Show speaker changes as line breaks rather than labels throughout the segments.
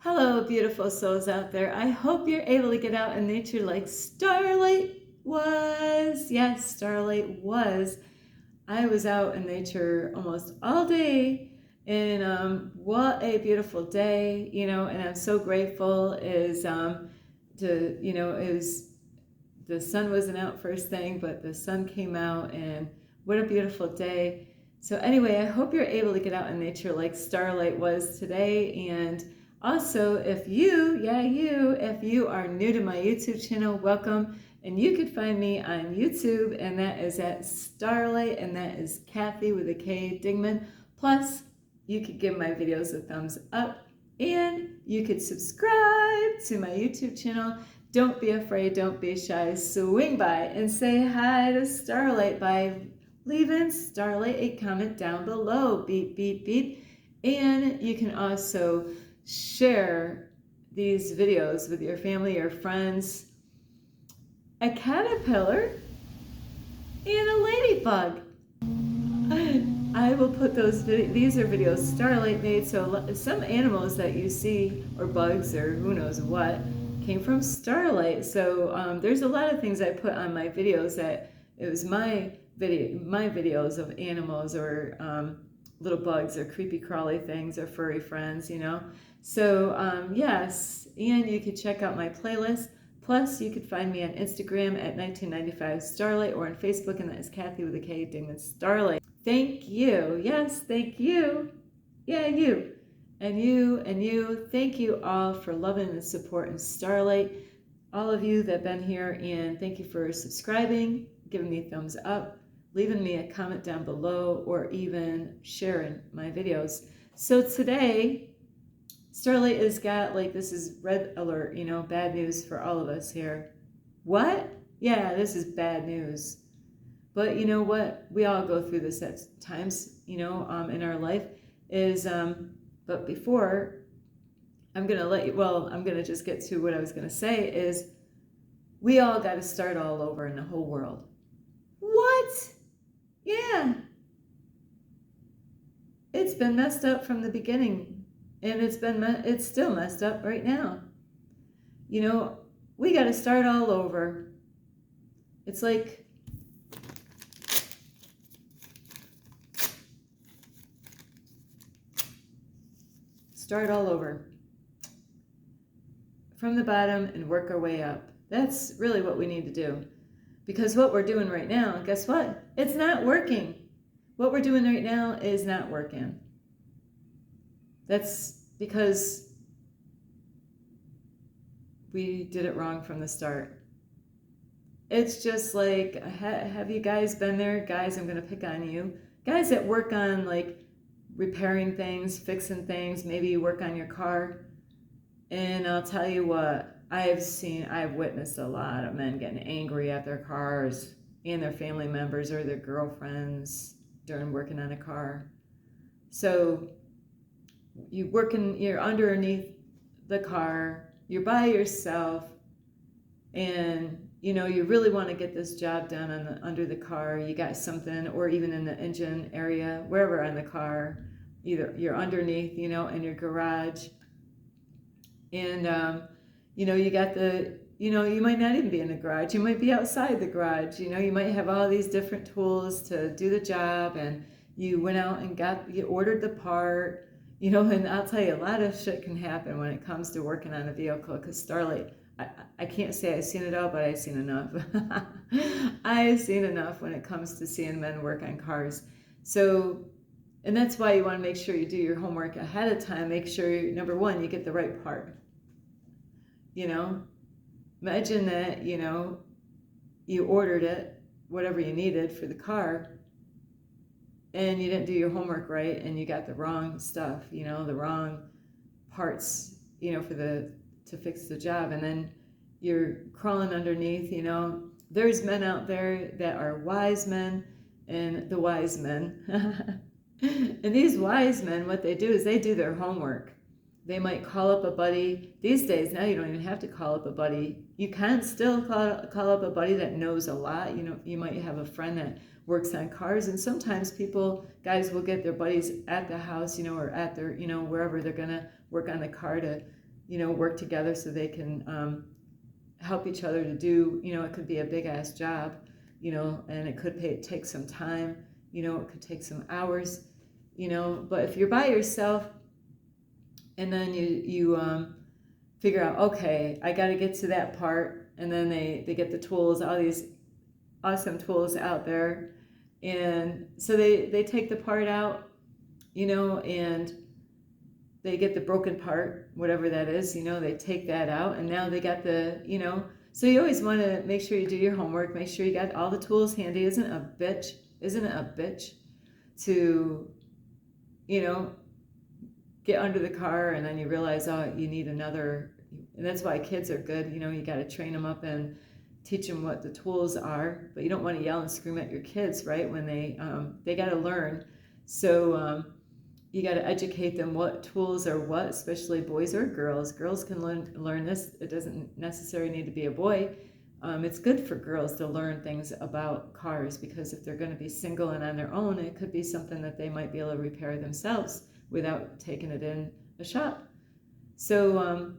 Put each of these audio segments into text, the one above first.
Hello, beautiful souls out there. I hope you're able to get out in nature like Starlight was. Yes, Starlight was. I was out in nature almost all day, and what a beautiful day, and I'm so grateful it was the sun wasn't out first thing, but the sun came out, and what a beautiful day. So anyway, I hope you're able to get out in nature like Starlight was today. And also, if you are new to my YouTube channel, welcome. And you could find me on YouTube, and that is at Starlight, and that is Kathy with a K Dingman. Plus, you could give my videos a thumbs up, and you could subscribe to my YouTube channel. Don't be afraid, don't be shy. Swing by and say hi to Starlight by leaving Starlight a comment down below. Beep, beep, beep. And you can also share these videos with your family or friends. A caterpillar and a ladybug. I will put these are videos Starlight made, so some animals that you see, or bugs, or who knows what, came from Starlight. So there's a lot of things I put on my videos that it was my videos of animals, or little bugs, or creepy crawly things, or furry friends, So yes, and you could check out my playlist. Plus, you could find me on Instagram at 1995 Starlight, or on Facebook, and that is Kathy with a K Dingman Starlight. Thank you. Yes, thank you. Yeah, you. And you and you. Thank you all for loving and supporting Starlight. All of you that have been here, and thank you for subscribing, giving me thumbs up, leaving me a comment down below, or even sharing my videos. So today, Starlight has got, this is red alert, bad news for all of us here. What? Yeah, this is bad news. But you know what? We all go through this at times, in our life. But before, I'm going to just get to what I was going to say is we all got to start all over in the whole world. What? Yeah. It's been messed up from the beginning, and it's still messed up right now. We got to start all over. It's like start all over from the bottom and work our way up. That's really what we need to do. Because what we're doing right now, guess what? It's not working. What we're doing right now is not working. That's because we did it wrong from the start. It's just like, have you guys been there? Guys, I'm going to pick on you. Guys that work on repairing things, fixing things, maybe you work on your car. And I'll tell you what, I've witnessed a lot of men getting angry at their cars and their family members or their girlfriends during working on a car. So you're underneath the car, you're by yourself, and you really want to get this job done under the car. You got something, or even in the engine area, wherever on the car, either you're underneath, in your garage. And you got you might not even be in the garage, you might be outside the garage, you might have all these different tools to do the job, and you went out and you ordered the part, and I'll tell you, a lot of shit can happen when it comes to working on a vehicle, because Starlight, I can't say I've seen it all, but I've seen enough. I've seen enough when it comes to seeing men work on cars. So, and that's why you want to make sure you do your homework ahead of time. Make sure, number one, you get the right part. Imagine that, you ordered it, whatever you needed for the car, and you didn't do your homework right, and you got the wrong stuff, the wrong parts, to fix the job, and then you're crawling underneath, There's men out there that are wise men, and the wise men. And these wise men, what they do is they do their homework. They might call up a buddy. These days, now you don't even have to call up a buddy. You can still call up a buddy that knows a lot. You might have a friend that works on cars, and sometimes guys will get their buddies at the house, or at their, wherever they're going to work on the car, to work together so they can help each other to do, it could be a big ass job, and it could take some time, it could take some hours, but if you're by yourself and then you figure out, okay, I got to get to that part, and then they get the tools, all these awesome tools out there, and so they take the part out, and they get the broken part, whatever that is, they take that out, and now they got so you always want to make sure you do your homework, make sure you got all the tools handy. Isn't it a bitch to, get under the car and then you realize, oh, you need another, and that's why kids are good, you got to train them up and teach them what the tools are, but you don't want to yell and scream at your kids, right, when they got to learn. So you got to educate them what tools are what, especially boys or girls. Girls can learn this. It doesn't necessarily need to be a boy. It's good for girls to learn things about cars, because if they're going to be single and on their own, it could be something that they might be able to repair themselves without taking it in a shop. So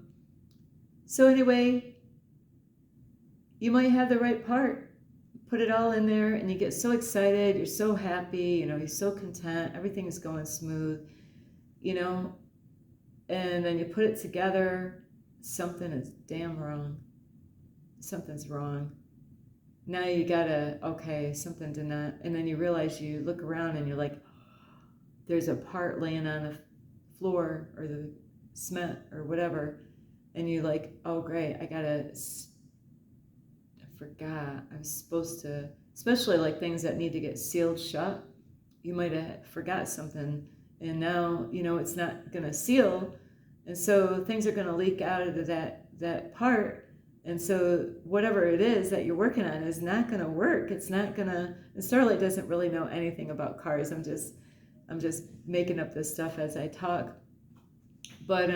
anyway, you might have the right part, put it all in there, and you get so excited, you're so happy, you're so content, everything is going smooth, and then you put it together, something is damn wrong. Something's wrong. Now you gotta, okay, something did not, and then you realize, you look around and you're like, there's a part laying on the floor or the cement or whatever, and you're like, oh great, I forgot, I was supposed to, especially like things that need to get sealed shut, you might have forgot something, and now, it's not gonna seal, and so things are gonna leak out of that part, and so whatever it is that you're working on is not gonna work, it's not gonna, and Starlight doesn't really know anything about cars, I'm just making up this stuff as I talk, but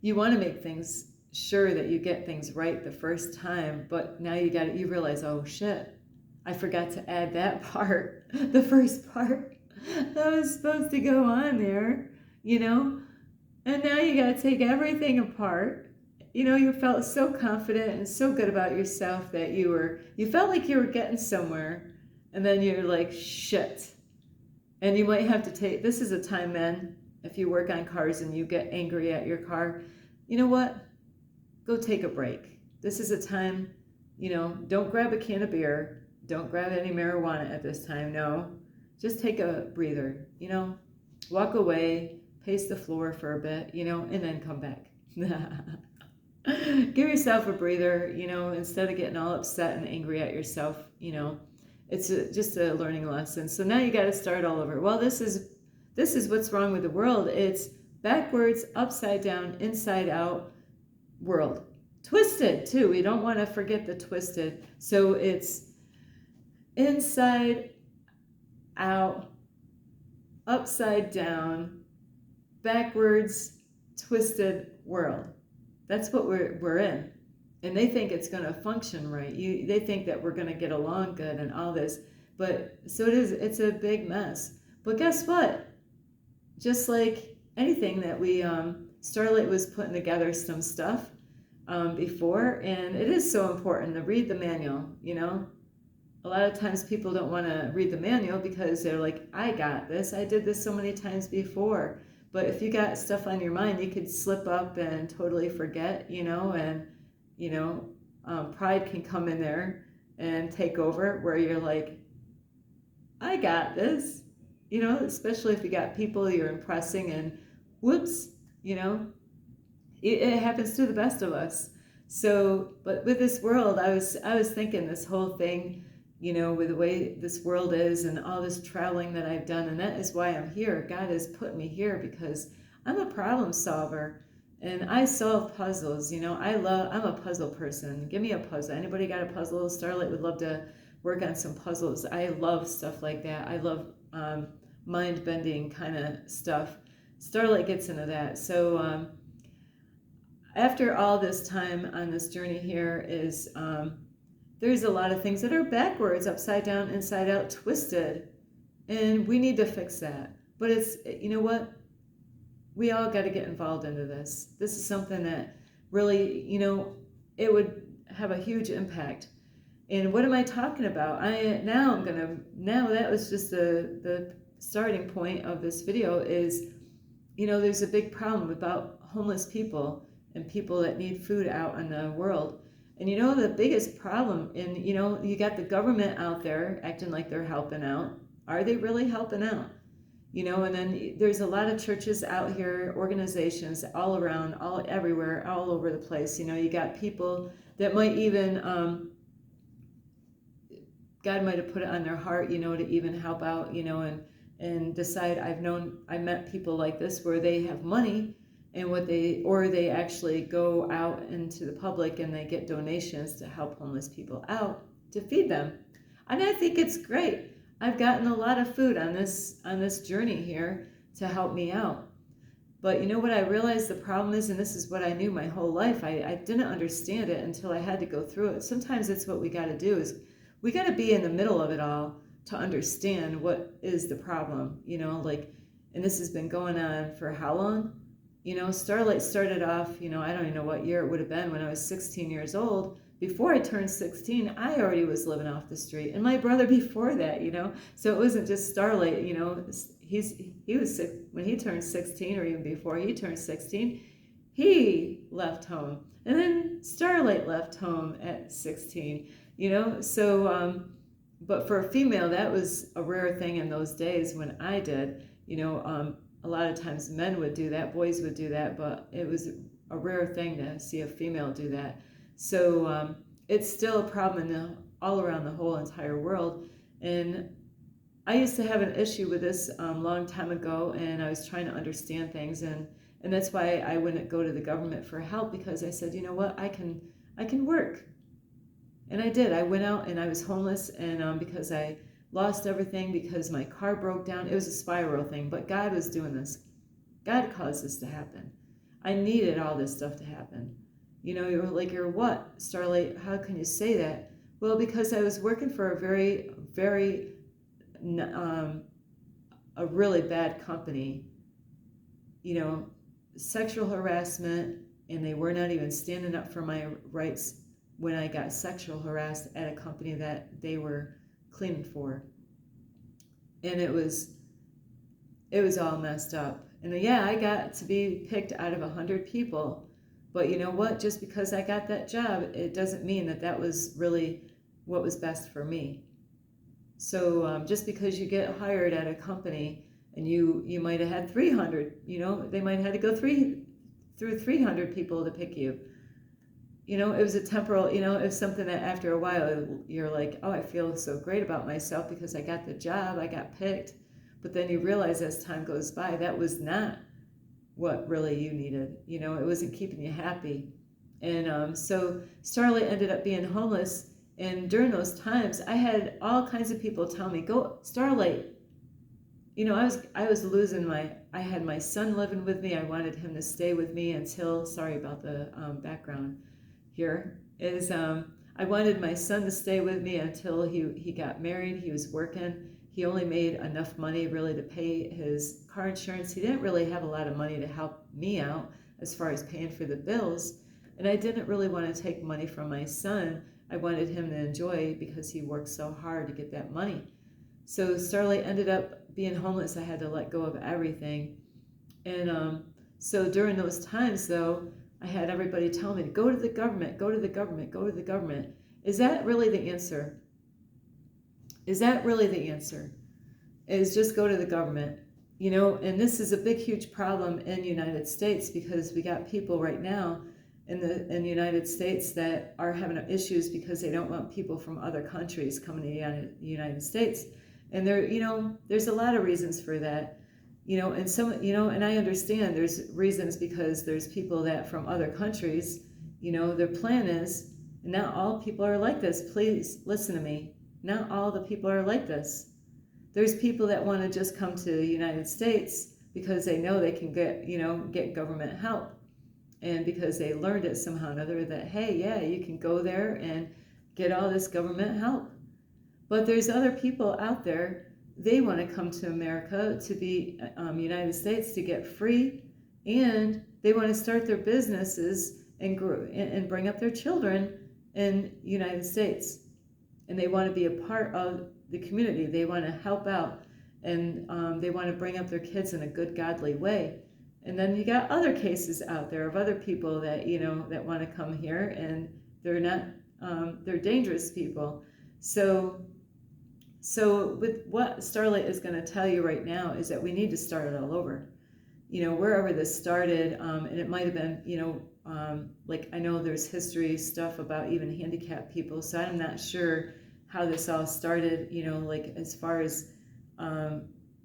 you wanna make things sure that you get things right the first time, but now you realize, oh shit, I forgot to add that part, the first part that was supposed to go on there, and now you got to take everything apart. You felt so confident and so good about yourself that you felt like you were getting somewhere, and then you're like, shit. And you might have to this is a time, men, if you work on cars and you get angry at your car, you know what? Go take a break. This is a time, don't grab a can of beer. Don't grab any marijuana at this time. No, just take a breather, walk away, pace the floor for a bit, and then come back. Give yourself a breather, instead of getting all upset and angry at yourself, it's just a learning lesson. So now you got to start all over. Well, this is what's wrong with the world. It's backwards, upside down, inside out world. Twisted too. We don't want to forget the twisted. So it's inside out, upside down, backwards, twisted world. That's what we're in. And they think it's going to function right. They think that we're going to get along good and all this. But so it's a big mess. But guess what? Just like anything that we Starlight was putting together some stuff before, and it is so important to read the manual, A lot of times people don't want to read the manual because they're like, I got this. I did this so many times before. But if you got stuff on your mind, you could slip up and totally forget, and, pride can come in there and take over where you're like, I got this, especially if you got people you're impressing and whoops, it happens to the best of us. So, but with this world, I was thinking this whole thing, with the way this world is and all this traveling that I've done, and that is why I'm here. God has put me here because I'm a problem solver and I solve puzzles. I'm a puzzle person. Give me a puzzle. Anybody got a puzzle? Starlight would love to work on some puzzles. I love stuff like that. I love mind-bending kind of stuff. Starlight gets into that. So after all this time on this journey here is there's a lot of things that are backwards, upside down, inside out, twisted. And we need to fix that. But it's, you know what? we all got to get involved into this. This is something that really, it would have a huge impact. And what am I talking about? Now that was just the starting point of this video is, there's a big problem about homeless people and people that need food out in the world. And the biggest problem, and you got the government out there acting like they're helping out. Are they really helping out? And then there's a lot of churches out here, organizations all around, all everywhere, all over the place. You got people that might even, God might have put it on their heart, to even help out, and decide. I met people like this where they have money, and or they actually go out into the public and they get donations to help homeless people out to feed them. And I think it's great. I've gotten a lot of food on this journey here to help me out. But what I realized the problem is, and this is what I knew my whole life, I didn't understand it until I had to go through it. Sometimes that's what we got to do, is we got to be in the middle of it all to understand what is the problem, and this has been going on for how long? Starlight started off, I don't even know what year it would have been, when I was 16 years old. Before I turned 16, I already was living off the street, and my brother before that, so it wasn't just Starlight, he was sick when he turned 16, or even before he turned 16, he left home, and then Starlight left home at 16, so but for a female, that was a rare thing in those days when I did. A lot of times men would do that, boys would do that, but it was a rare thing to see a female do that. So it's still a problem all around the whole entire world. And I used to have an issue with this long time ago, and I was trying to understand things, and that's why I wouldn't go to the government for help, because I said, you know what, I can work. And I did. I went out and I was homeless, and because I lost everything, because my car broke down. It was a spiral thing, but God was doing this. God caused this to happen. I needed all this stuff to happen. You're like, you're what, Starlight? How can you say that? Well, because I was working for a very, very, a really bad company, sexual harassment, and they were not even standing up for my rights when I got sexual harassed at a company that they were cleaning for. And it was all messed up. And yeah, I got to be picked out of 100 people. But you know what? Just because I got that job, it doesn't mean that was really what was best for me. So just because you get hired at a company, and you might have had 300, they might have had to go through 300 people to pick you. It was a temporal, it was something that after a while you're like, oh, I feel so great about myself because I got the job, I got picked. But then you realize as time goes by, that was not what really you needed. It wasn't keeping you happy. And so Starlight ended up being homeless. And during those times, I had all kinds of people tell me, go, Starlight. I was losing I had my son living with me. I wanted him to stay with me until, sorry about the background here, is I wanted my son to stay with me until he got married. He was working. He only made enough money really to pay his car insurance. He didn't really have a lot of money to help me out as far as paying for the bills. And I didn't really want to take money from my son. I wanted him to enjoy, because he worked so hard to get that money. So Starlight ended up being homeless. I had to let go of everything. And so during those times, though, I had everybody tell me to go to the government, go to the government, go to the government. Is that really the answer? Is that really the answer? Is just go to the government? And this is a big, huge problem in the United States, because we got people right now in the United States that are having issues because they don't want people from other countries coming to the United States. And there's a lot of reasons for that. And I understand there's reasons, because there's people that from other countries, their plan is, not all people are like this. Please listen to me. Not all the people are like this. There's people that want to just come to the United States because they know they can get government help. And because they learned it somehow or another that, hey, yeah, you can go there and get all this government help. But there's other people out there, they want to come to America, to be United States, to get free and they want to start their businesses and grow and bring up their children in the United States. And they want to be a part of the community. They want to help out, and they want to bring up their kids in a good, godly way. And then you got other cases out there of other people that, that want to come here, and they're not, they're dangerous people. So with what Starlight is going to tell you right now is that we need to start it all over. Wherever this started, and it might have been, like I know there's history stuff about even handicapped people, so I'm not sure how this all started, like as far as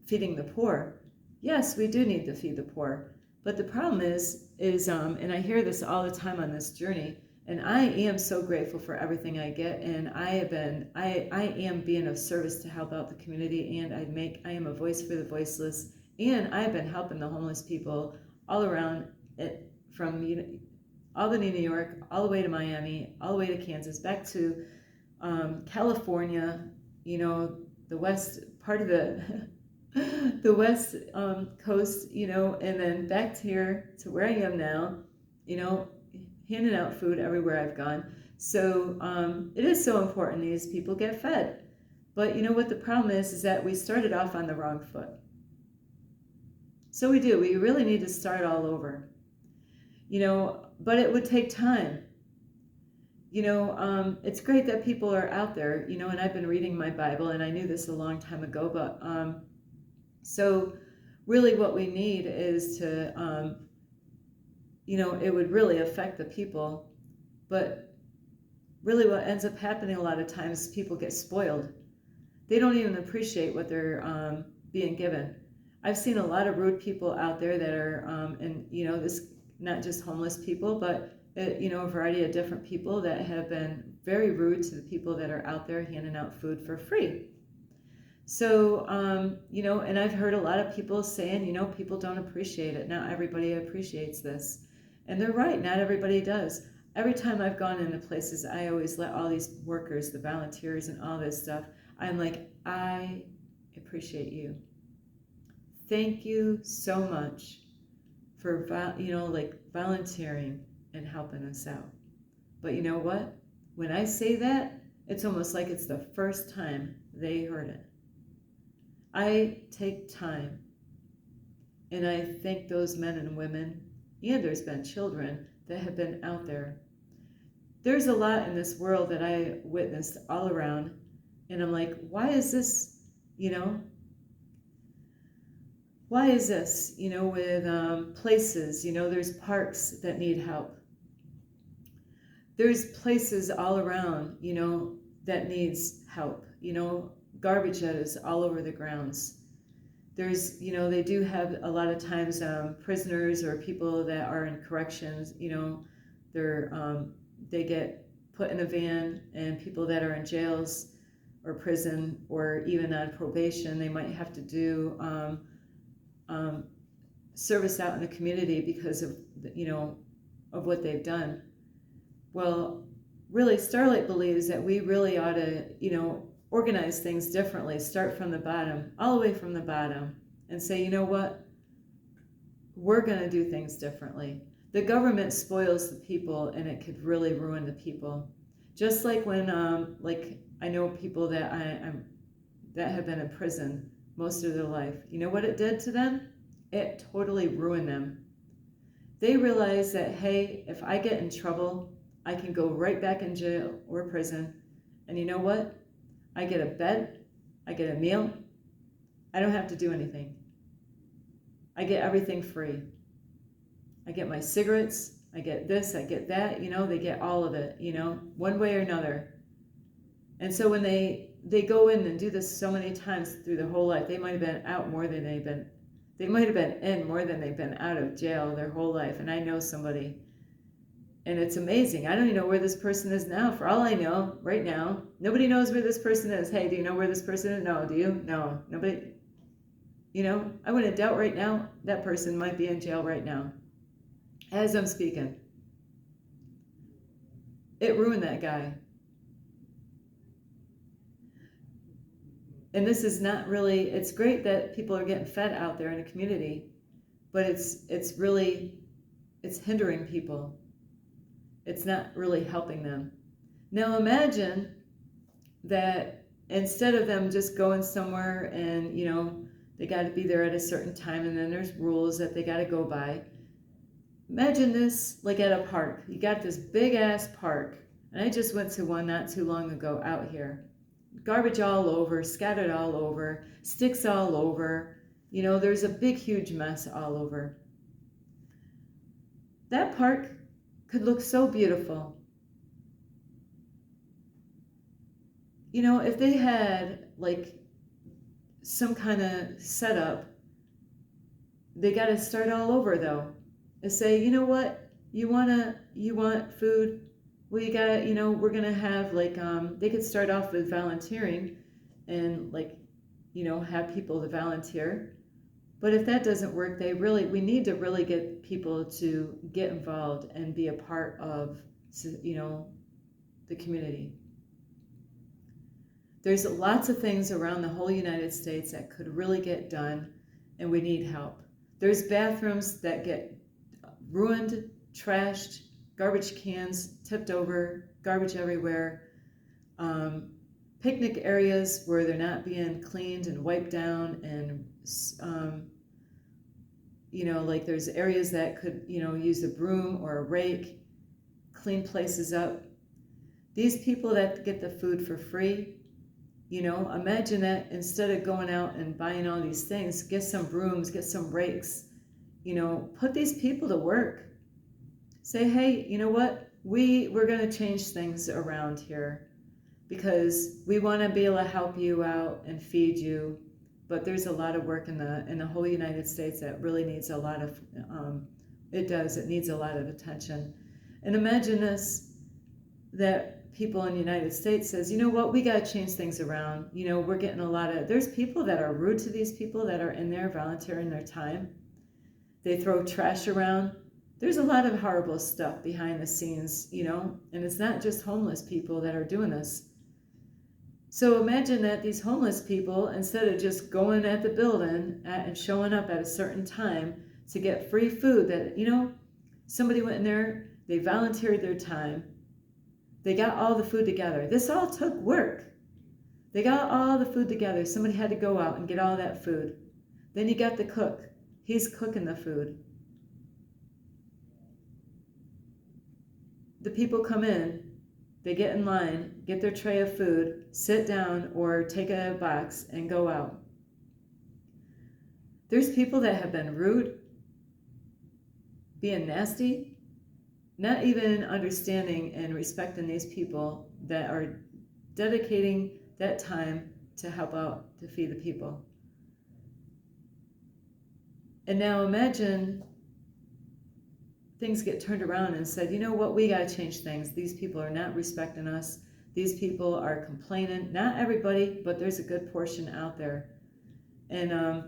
feeding the poor. Yes, we do need to feed the poor, but the problem is, and I hear this all the time on this journey, and I am so grateful for everything I get, and I am being of service to help out the community, and I am a voice for the voiceless, and I've been helping the homeless people all around it, from Albany, New York, all the way to Miami, all the way to Kansas, back to California, the west part of the west coast, and then back to here to where I am now, handing out food everywhere I've gone. So it is so important these people get fed. But what the problem is that we started off on the wrong foot. So we really need to start all over. But it would take time. It's great that people are out there, and I've been reading my Bible, and I knew this a long time ago, but so really what we need is to, it would really affect the people, but really what ends up happening a lot of times, people get spoiled. They don't even appreciate what they're being given. I've seen a lot of rude people out there that are, and this, not just homeless people, but a variety of different people that have been very rude to the people that are out there handing out food for free. So, and I've heard a lot of people saying, people don't appreciate it. Not everybody appreciates this. And they're right, not everybody does. Every time I've gone into places, I always let all these workers, the volunteers and all this stuff, I'm like, I appreciate you. Thank you so much for, volunteering and helping us out. But you know what? When I say that, it's almost like it's the first time they heard it. I take time, and I thank those men and women, and there's been children that have been out there. There's a lot in this world that I witnessed all around, and I'm like, why is this, why is this, with places, there's parks that need help. There's places all around, that needs help, garbage that is all over the grounds. There's, they do have a lot of times prisoners or people that are in corrections, they get put in a van, and people that are in jails or prison or even on probation, they might have to do service out in the community because of, of what they've done. Well, really, Starlight believes that we really ought to, organize things differently, start from the bottom, all the way from the bottom, and say, you know what, we're going to do things differently. The government spoils the people, and it could really ruin the people. Just like when, I know people that that have been in prison most of their life. You know what it did to them? It totally ruined them. They realized that, hey, if I get in trouble, I can go right back in jail or prison, and you know what? I get a bed, I get a meal, I don't have to do anything. I get everything free. I get my cigarettes, I get this, I get that, they get all of it, one way or another. And so when they go in and do this so many times through their whole life, they might have been out more than they might have been in more than they've been out of jail their whole life. And I know somebody, and it's amazing. I don't even know where this person is now. For all I know, right now, nobody knows where this person is. Hey, do you know where this person is? No, do you? No, nobody. I wouldn't doubt right now that person might be in jail right now as I'm speaking. It ruined that guy. And this is not really, it's great that people are getting fed out there in the community, but it's really, it's hindering people. It's not really helping them. Now imagine that instead of them just going somewhere and, they got to be there at a certain time and then there's rules that they got to go by. Imagine this like at a park. You got this big ass park, and I just went to one not too long ago out here. Garbage all over, scattered all over, sticks all over. There's a big, huge mess all over. That park could look so beautiful. If they had like some kind of setup, they got to start all over though. And say, you know what, you want food? Well, you got to, we're going to have like, they could start off with volunteering and like, have people to volunteer. But if that doesn't work, we need to really get people to get involved and be a part of, the community. There's lots of things around the whole United States that could really get done, and we need help. There's bathrooms that get ruined, trashed, garbage cans tipped over, garbage everywhere, picnic areas where they're not being cleaned and wiped down, and like there's areas that could use a broom or a rake, clean places up. These people that get the food for free, imagine that instead of going out and buying all these things, get some brooms, get some rakes, put these people to work. Say, hey, you know what? We're going to change things around here because we want to be able to help you out and feed you. But there's a lot of work in the whole United States that really needs a lot of, it needs a lot of attention. And imagine this, that people in the United States says, you know what, we got to change things around. We're getting there's people that are rude to these people that are in there volunteering their time. They throw trash around. There's a lot of horrible stuff behind the scenes, and it's not just homeless people that are doing this. So imagine that these homeless people, instead of just going at the building and showing up at a certain time to get free food, that, somebody went in there, they volunteered their time, they got all the food together. This all took work. They got all the food together. Somebody had to go out and get all that food. Then you got the cook. He's cooking the food. The people come in, they get in line, get their tray of food, sit down or take a box and go out. There's people that have been rude, being nasty, not even understanding and respecting these people that are dedicating that time to help out, to feed the people. And now imagine things get turned around and said, you know what, we got to change things. These people are not respecting us. These people are complaining. Not everybody, but there's a good portion out there. And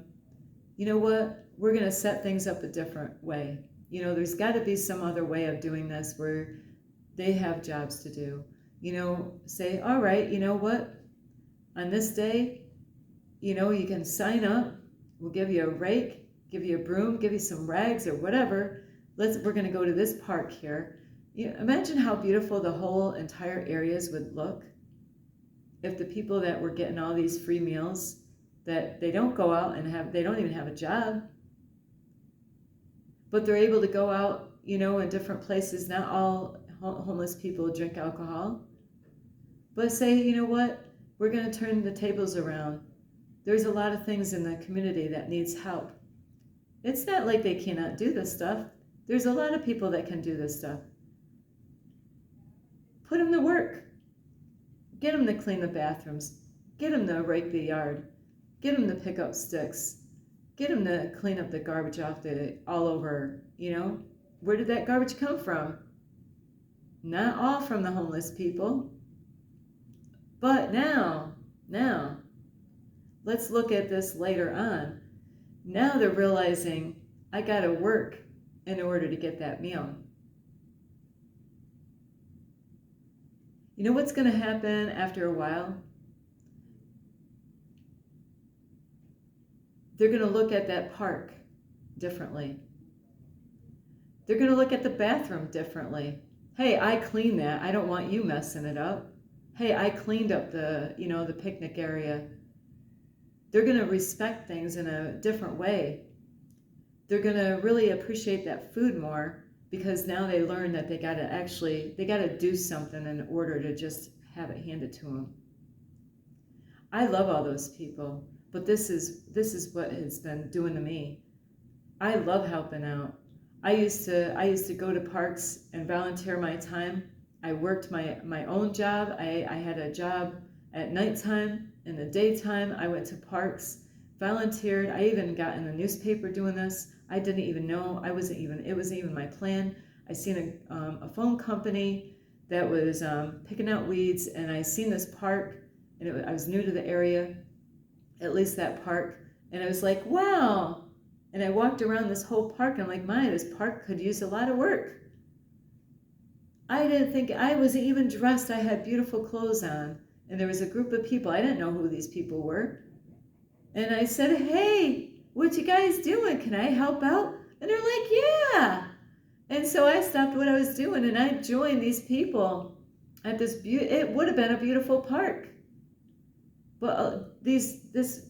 you know what, we're going to set things up a different way. There's got to be some other way of doing this where they have jobs to do. Say, all right, you know what, on this day, you can sign up. We'll give you a rake, give you a broom, give you some rags or whatever. We're going to go to this park here. Imagine how beautiful the whole entire areas would look if the people that were getting all these free meals, that they don't go out and they don't even have a job, but they're able to go out, in different places. Not all homeless people drink alcohol, but say, you know what, we're going to turn the tables around. There's a lot of things in the community that needs help. It's not like they cannot do this stuff. There's a lot of people that can do this stuff. Put them to work. Get them to clean the bathrooms. Get them to rake the yard. Get them to pick up sticks. Get them to clean up the garbage all over. Where did that garbage come from? Not all from the homeless people. But now, let's look at this later on. Now they're realizing, I got to work in order to get that meal. You know what's going to happen after a while? They're going to look at that park differently. They're going to look at the bathroom differently. Hey, I cleaned that. I don't want you messing it up. Hey, I cleaned up the picnic area. They're going to respect things in a different way. They're going to really appreciate that food more because now they learn that they got to do something in order to just have it handed to them. I love all those people, but this is what it's been doing to me. I love helping out. I used to go to parks and volunteer my time. I worked my own job. I had a job at nighttime. In the daytime, I went to parks, volunteered. I even got in the newspaper doing this. I didn't even know. It wasn't even my plan. I seen a phone company that was picking out weeds, and I seen this park, and I was new to the area, at least that park, and I was like, wow. And I walked around this whole park, and I'm like, this park could use a lot of work. I didn't think, I wasn't even dressed. I had beautiful clothes on, and there was a group of people. I didn't know who these people were. And I said, hey, what you guys doing? Can I help out? And they're like, yeah. And so I stopped what I was doing, and I joined these people at this, it would have been a beautiful park. But this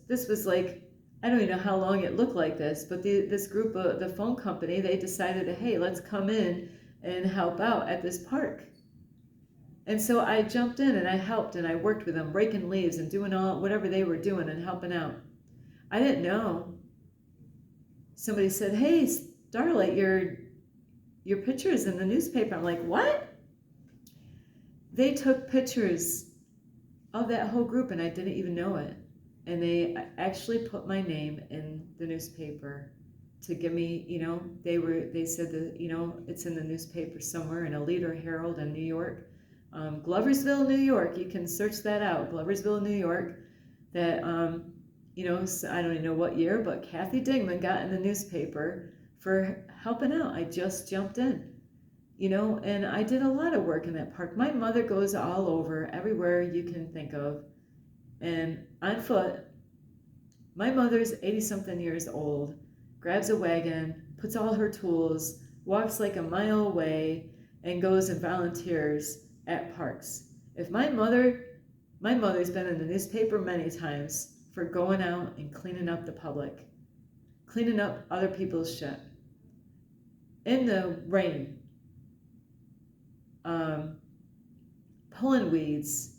was like, I don't even know how long it looked like this, but this group of the phone company, they decided, hey, let's come in and help out at this park. And so I jumped in and I helped and I worked with them, raking leaves and doing whatever they were doing and helping out. I didn't know. Somebody said, hey, Starlight, your picture is in the newspaper. I'm like, what? They took pictures of that whole group and I didn't even know it. And they actually put my name in the newspaper to give me, they said that, it's in the newspaper somewhere in a Leader Herald in New York. Gloversville, New York. You can search that out. Gloversville, New York. That, I don't even know what year, but Kathy Dingman got in the newspaper for helping out. I just jumped in, and I did a lot of work in that park. My mother goes all over, everywhere you can think of, and on foot. My mother's 80-something years old, grabs a wagon, puts all her tools, walks like a mile away, and goes and volunteers at parks. If my mother's been in the newspaper many times for going out and cleaning up the public, cleaning up other people's shit in the rain, pulling weeds,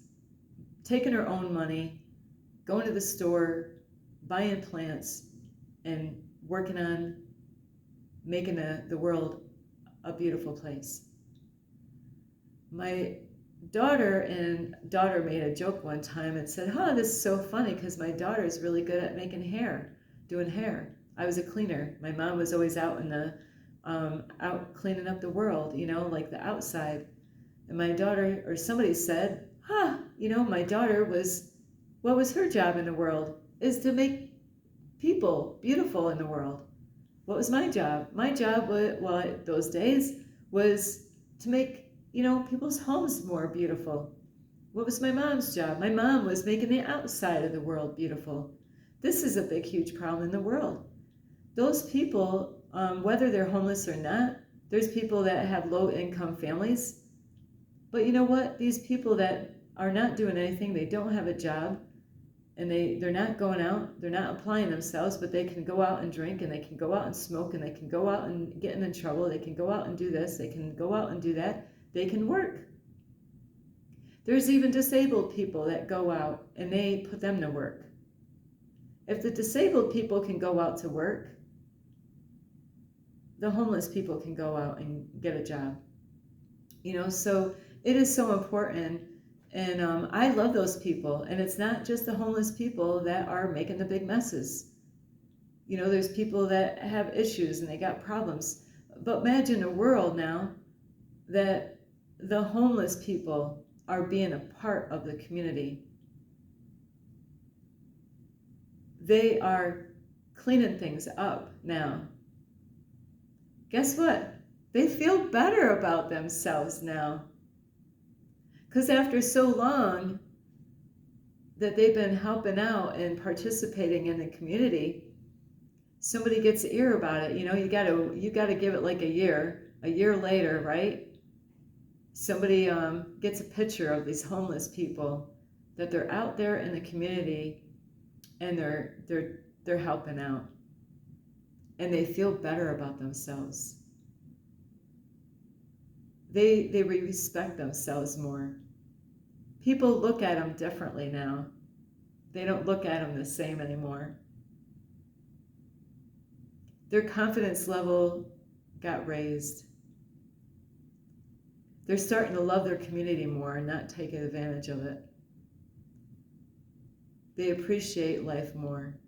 taking her own money, going to the store, buying plants, and working on making the world a beautiful place. My daughter made a joke one time and said, this is so funny because my daughter is really good at making hair, doing hair. I was a cleaner. My mom was always out in the, out cleaning up the world, like the outside. And my daughter, or somebody said, my daughter what was her job in the world? Is to make people beautiful in the world. What was my job? My job those days was to make people's homes more beautiful. What was my mom's job? My mom was making the outside of the world beautiful. This is a big, huge problem in the world. Those people, whether they're homeless or not, there's people that have low-income families. But you know what? These people that are not doing anything, they don't have a job, and they're not going out, they're not applying themselves, but they can go out and drink, and they can go out and smoke, and they can go out and get in trouble, they can go out and do this, they can go out and do that, they can work. There's even disabled people that go out, and they put them to work. If the disabled people can go out to work, the homeless people can go out and get a job. So it is so important. And I love those people. And it's not just the homeless people that are making the big messes. There's people that have issues and they got problems. But imagine a world now that the homeless people are being a part of the community. They are cleaning things up now. Guess what? They feel better about themselves now. Because after so long that they've been helping out and participating in the community, somebody gets to hear about it, you gotta give it like a year later, right? Somebody gets a picture of these homeless people, that they're out there in the community, and they're helping out, and they feel better about themselves. They respect themselves more. People look at them differently now. They don't look at them the same anymore. Their confidence level got raised. They're starting to love their community more and not take advantage of it. They appreciate life more.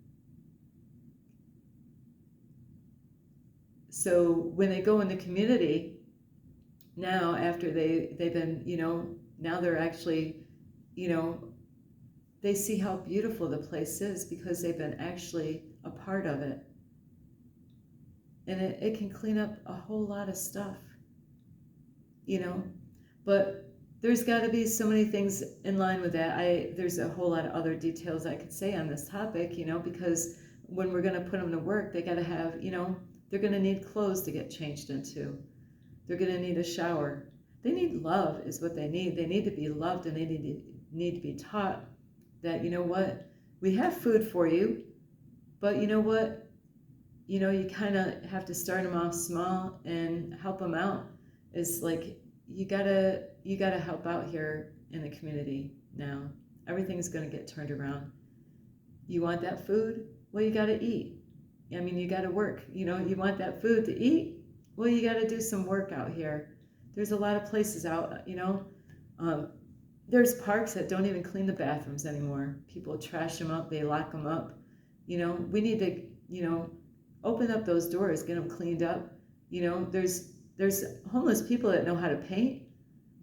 So when they go in the community, now after they've been, now they're actually, they see how beautiful the place is because they've been actually a part of it. And it can clean up a whole lot of stuff, but there's got to be so many things in line with that. There's a whole lot of other details I could say on this topic, because when we're going to put them to work, they got to have, they're going to need clothes to get changed into. They're going to need a shower. They need love is what they need. They need to be loved, and they need to be taught that, we have food for you, but you know what? You kind of have to start them off small and help them out. It's like, you gotta help out here in the community now. Everything's going to get turned around. You want that food? Well, you got to eat. I mean, you got to work. You want that food to eat? Well, you got to do some work out here. There's a lot of places out, there's parks that don't even clean the bathrooms anymore. People trash them up. They lock them up. We need to, open up those doors, get them cleaned up. There's homeless people that know how to paint.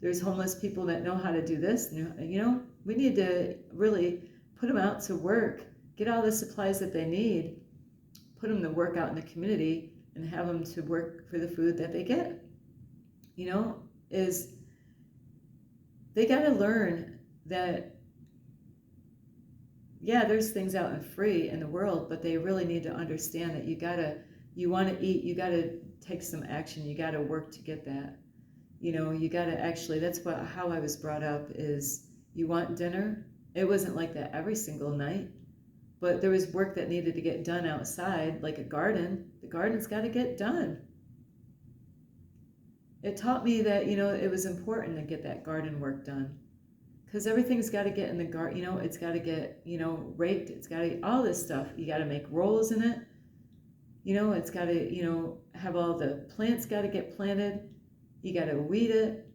There's homeless people that know how to do this. We need to really put them out to work, get all the supplies that they need, put them to work out in the community, and have them to work for the food that they get. Is they got to learn that, yeah, there's things out and free in the world, but they really need to understand that you want to eat, you got to take some action, you got to work to get that. You got to actually, that's how I was brought up is, you want dinner? It wasn't like that every single night, but there was work that needed to get done outside, like a garden. The garden's got to get done. It taught me that, it was important to get that garden work done, because everything's got to get in the garden, it's got to get, raked, it's got to, all this stuff. You got to make rolls in it. It's got to, have all the plants got to get planted. You got to weed it.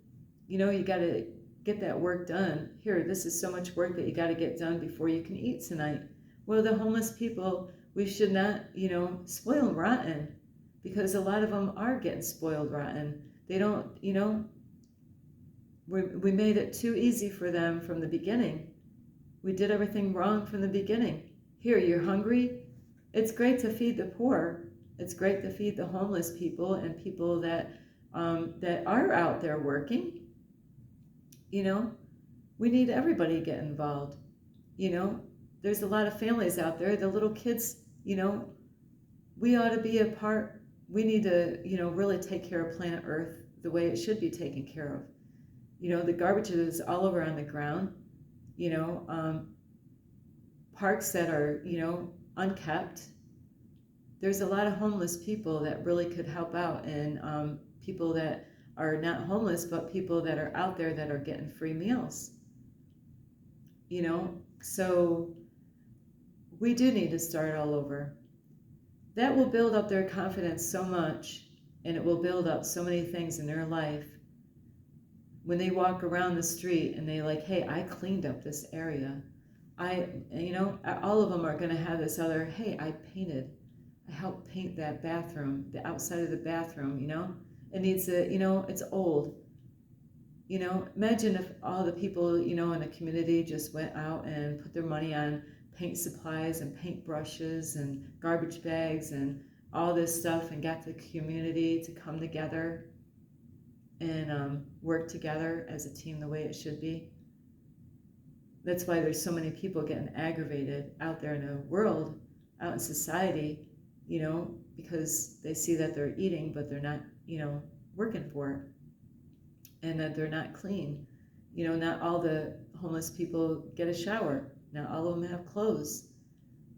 You got to get that work done. Here, this is so much work that you got to get done before you can eat tonight. Well, the homeless people, we should not, spoil them rotten, because a lot of them are getting spoiled rotten. They don't, we made it too easy for them from the beginning. We did everything wrong from the beginning. Here, you're hungry. It's great to feed the poor. It's great to feed the homeless people and people that are out there working. We need everybody to get involved. There's a lot of families out there, the little kids, we ought to be a part. We need to, really take care of planet Earth the way it should be taken care of. The garbage is all over on the ground. Parks that are, unkept. There's a lot of homeless people that really could help out, and people that are not homeless, but people that are out there that are getting free meals. So we do need to start all over. That will build up their confidence so much, and it will build up so many things in their life. When they walk around the street and they like, hey, I cleaned up this area. All of them are going to have this other, hey, I helped paint that bathroom, the outside of the bathroom, It needs to, it's old. Imagine if all the people, in a community just went out and put their money on paint supplies and paint brushes and garbage bags and all this stuff, and got the community to come together and work together as a team the way it should be. That's why there's so many people getting aggravated out there in the world, out in society, because they see that they're eating, but they're not, working for it, and that they're not clean. Not all the homeless people get a shower. Not all of them have clothes.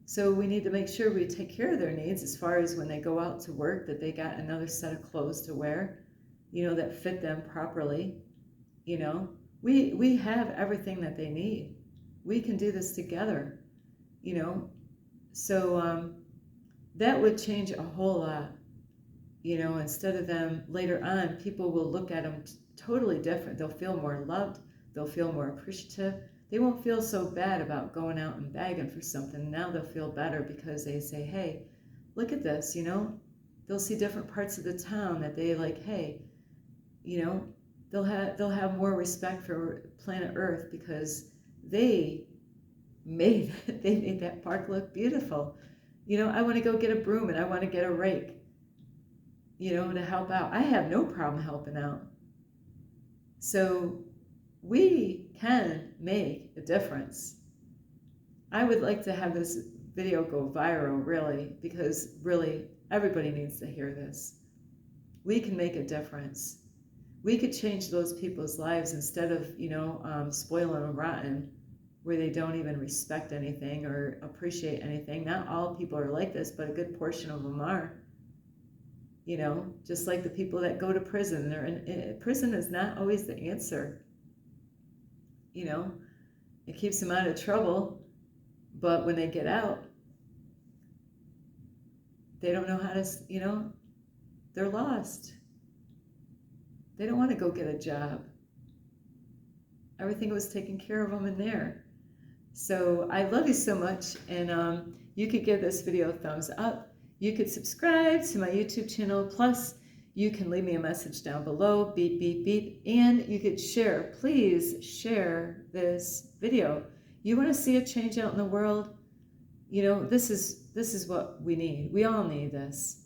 So we need to make sure we take care of their needs as far as when they go out to work, that they got another set of clothes to wear, that fit them properly. We have everything that they need. We can do this together, So that would change a whole lot, instead of them later on, people will look at them totally different. They'll feel more loved. They'll feel more appreciative. They won't feel so bad about going out and begging for something. Now they'll feel better because they say, hey, look at this, They'll see different parts of the town that they like, hey, they'll have more respect for planet Earth because they made that park look beautiful. I want to go get a broom and I want to get a rake, to help out. I have no problem helping out. So we can make a difference. I would like to have this video go viral, really, because really everybody needs to hear this. We can make a difference. We could change those people's lives instead of, spoiling them rotten, where they don't even respect anything or appreciate anything. Not all people are like this, but a good portion of them are. Just like the people that go to prison. Prison is not always the answer. It keeps them out of trouble, but when they get out, they don't know how to, they're lost. They don't want to go get a job. Everything was taken care of them in there. So I love you so much, and you could give this video a thumbs up. You could subscribe to my YouTube channel, plus you can leave me a message down below, beep, beep, beep, and you could share. Please share this video. You want to see a change out in the world? This is what we need. We all need this.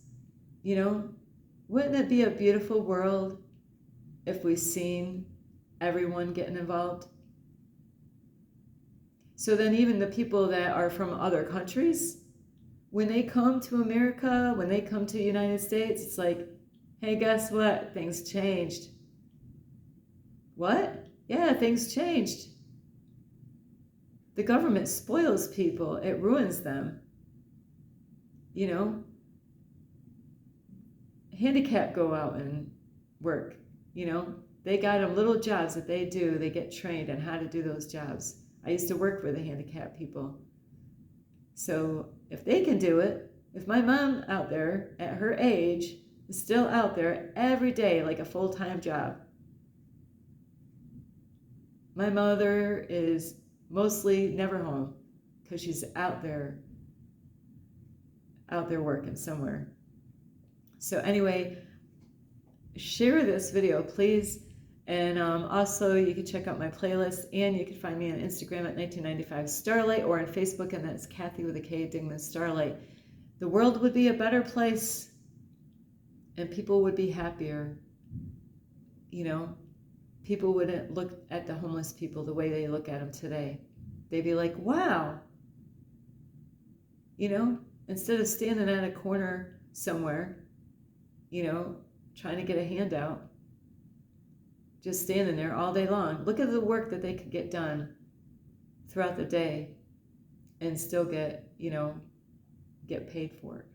Wouldn't it be a beautiful world if we seen everyone getting involved? So then even the people that are from other countries, when they come to America, when they come to the United States, it's like, hey, guess what? Things changed. What? Yeah, things changed. The government spoils people. It ruins them. Handicapped go out and work. They got them little jobs that they do. They get trained on how to do those jobs. I used to work with the handicapped people. So if they can do it, if my mom out there at her age is still out there every day like a full-time job. My mother is mostly never home because she's out there working somewhere. So anyway, share this video, please. And also you can check out my playlist, and you can find me on Instagram at 1995 Starlight, or on Facebook, and that's Kathy with a K, Dingman Starlight. The world would be a better place, and people would be happier. People wouldn't look at the homeless people the way they look at them today. They'd be like, wow. Instead of standing at a corner somewhere, trying to get a handout, just standing there all day long. Look at the work that they could get done throughout the day and still get paid for it.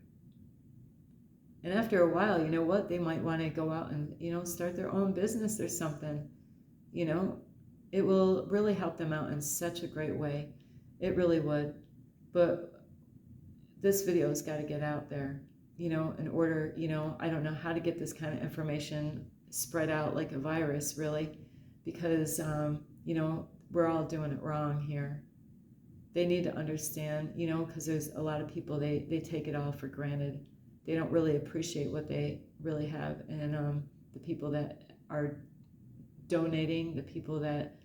And after a while, you know what? They might want to go out and, start their own business or something. It will really help them out in such a great way. It really would. But this video has got to get out there, in order, I don't know how to get this kind of information spread out like a virus, really, because, we're all doing it wrong here. They need to understand, because there's a lot of people, they take it all for granted. They don't really appreciate what they really have. And the people that are donating, the people that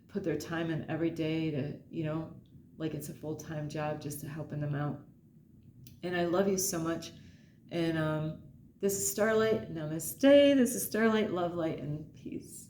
put their time in every day to, like it's a full-time job, just to helping them out. And I love you so much. And this is Starlight. Namaste. This is Starlight, love, light, and peace.